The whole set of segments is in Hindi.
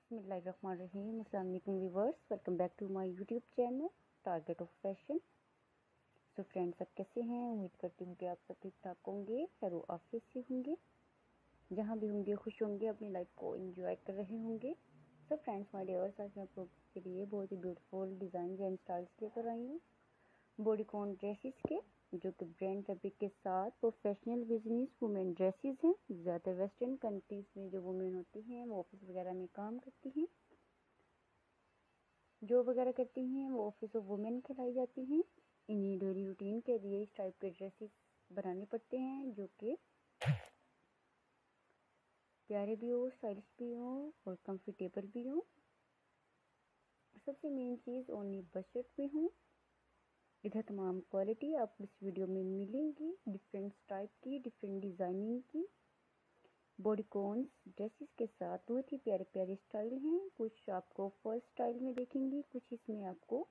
बिस्मिल्लाहिर्रहमानिर्रहीम। अस्सलाम वालेकुम viewers, welcome back to my YouTube channel target of fashion. So friends, सब कैसे हैं? उम्मीद करती हूँ कि आप सब ठीक ठाक होंगे, खैर आफियत से होंगे, जहाँ भी होंगे खुश होंगे, अपनी लाइफ को एंजॉय कर रहे होंगे। सो फ्रेंड्स माय डियर्स, आज मैं आप लोगों के लिए बहुत ही ब्यूटीफुल डिज़ाइन एंड स्टाइल्स लेकर आई हूँ बॉडीकॉन ड्रेसेस के, जो कि ब्रांड फैब्रिक के साथ प्रोफेशनल बिजनेस वुमेन ड्रेसेस हैं। ज़्यादा वेस्टर्न कंट्रीज़ में जो वुमेन होती हैं वो ऑफिस वगैरह में काम करती हैं, जॉब वगैरह करती हैं, वो ऑफिस ऑफ वुमेन कहलाई जाती हैं। इन्हीं डेली रूटीन के लिए इस टाइप के ड्रेसेस बनाने पड़ते हैं, जो कि प्यारे भी हो, स्टाइलिश भी हो और कंफर्टेबल भी हो। सबसे मेन चीज़ ओनली बजट में हो। इधर तमाम क्वालिटी आपको इस वीडियो में मिलेंगी, डिफरेंट टाइप की, डिफरेंट डिज़ाइनिंग की बॉडीकॉन्स ड्रेसेस के साथ बहुत ही प्यारे प्यारे स्टाइल हैं। कुछ आपको फर्स्ट स्टाइल में देखेंगी, कुछ इसमें आपको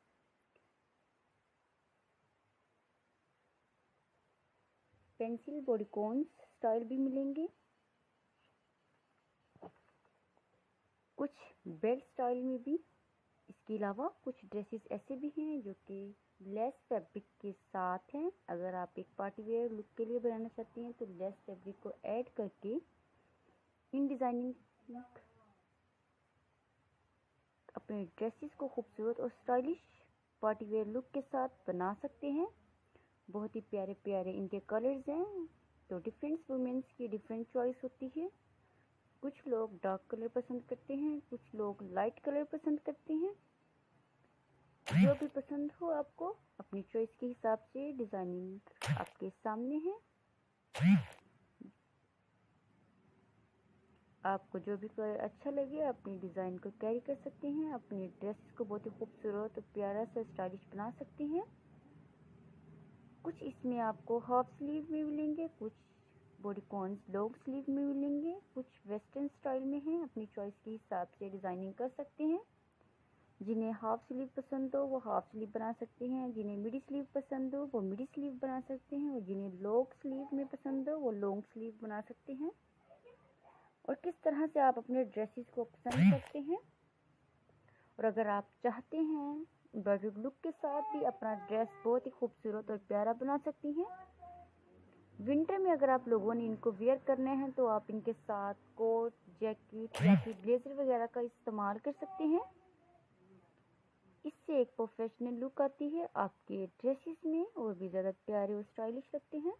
पेंसिल बॉडीकॉन्स स्टाइल भी मिलेंगे, कुछ बेल्ट स्टाइल में भी। इसके अलावा कुछ ड्रेसेस ऐसे भी हैं जो कि लेस फैब्रिक के साथ हैं। अगर आप एक पार्टी वेयर लुक के लिए बनाना चाहती हैं तो लेस फैब्रिक को ऐड करके इन डिज़ाइनिंग अपने ड्रेसेस को खूबसूरत और स्टाइलिश पार्टी वेयर लुक के साथ बना सकते हैं। बहुत ही प्यारे प्यारे इनके कलर्स हैं, तो डिफरेंट वुमेन्स की डिफरेंट चॉइस होती है। कुछ लोग डार्क कलर पसंद करते हैं, कुछ लोग लाइट कलर पसंद करते हैं। जो भी पसंद हो आपको, अपनी चॉइस के हिसाब से डिज़ाइनिंग आपके सामने है। आपको जो भी कलर अच्छा लगे अपनी डिज़ाइन को कैरी कर सकते हैं, अपने ड्रेस को बहुत ही खूबसूरत और प्यारा सा स्टाइलिश बना सकते हैं। कुछ इसमें आपको हाफ स्लीव में मिलेंगे, कुछ बॉडीकॉन्स लॉन्ग स्लीव में मिलेंगे, कुछ वेस्टर्न स्टाइल में हैं। अपनी चॉइस के हिसाब से डिज़ाइनिंग कर सकते हैं। जिन्हें हाफ स्लीव पसंद हो वो हाफ स्लीव बना सकते हैं, जिन्हें मिडी स्लीव पसंद हो वो मिडी स्लीव बना सकते हैं, और जिन्हें लॉन्ग स्लीव में पसंद हो वो लॉन्ग स्लीव बना सकते हैं। और किस तरह से आप अपने ड्रेसेस को पसंद करते हैं, और अगर आप चाहते हैं एम्ब्रॉयडर्ड लुक के साथ भी अपना ड्रेस बहुत ही खूबसूरत और प्यारा बना सकती हैं। विंटर में अगर आप लोगों ने इनको वेयर करने हैं तो आप इनके साथ कोट, जैकेट या फिर ब्लेजर वगैरह का इस्तेमाल कर सकते हैं। इससे एक प्रोफेशनल लुक आती है आपके ड्रेसेस में, और भी ज़्यादा प्यारे और स्टाइलिश लगते हैं।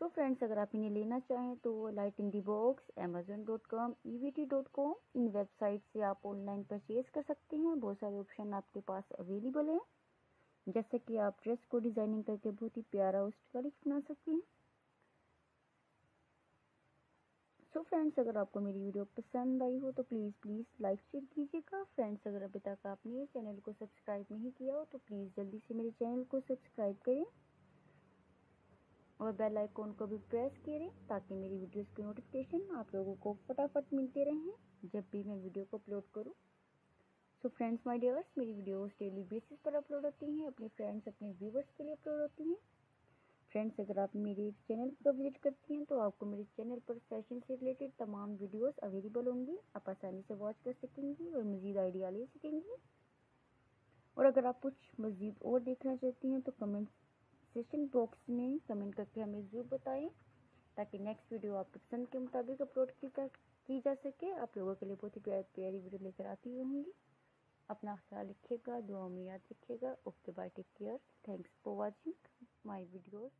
सो फ्रेंड्स, अगर आप इन्हें लेना चाहें तो light in the box, amazon.com, evt.com, in website से आप ऑनलाइन परचेज कर सकते हैं। बहुत सारे ऑप्शन आपके पास अवेलेबल हैं, जैसे कि आप ड्रेस को डिज़ाइनिंग करके बहुत ही प्यारा और स्टाइलिश बना सकते हैं। सो फ्रेंड्स, अगर आपको मेरी वीडियो पसंद आई हो तो प्लीज़ लाइक शेयर कीजिएगा। फ्रेंड्स, अगर अभी तक आपने चैनल को सब्सक्राइब नहीं किया हो तो प्लीज़ जल्दी से मेरे चैनल को सब्सक्राइब करें और बेल आइकॉन को भी प्रेस करें, ताकि मेरी वीडियोस की नोटिफिकेशन आप लोगों को फटाफट मिलते रहें जब भी मैं वीडियो को अपलोड करूं। सो फ्रेंड्स माय डियर्स, मेरी वीडियोस डेली बेसिस पर अपलोड होती हैं, अपने फ्रेंड्स अपने व्यूवर्स के लिए अपलोड होती हैं। फ्रेंड्स, अगर आप मेरे चैनल पर विजिट करती हैं तो आपको मेरे चैनल पर फैशन से रिलेटेड तमाम वीडियोस अवेलेबल होंगी। आप आसानी से वॉच कर सकेंगी और मज़ीद आइडिया ले सकेंगी। और अगर आप कुछ मज़ीद और देखना चाहती हैं तो कमेंट सेक्शन बॉक्स में कमेंट करके हमें ज़रूर बताएं, ताकि नेक्स्ट वीडियो आपके पसंद के मुताबिक अपलोड की जा सके। आप लोगों के लिए बहुत ही प्यारी वीडियो लेकर आती रहूँगी। अपना ख्याल रखिएगा, दुआ में याद रखिएगा। Okay bye, take care, thanks for watching my videos.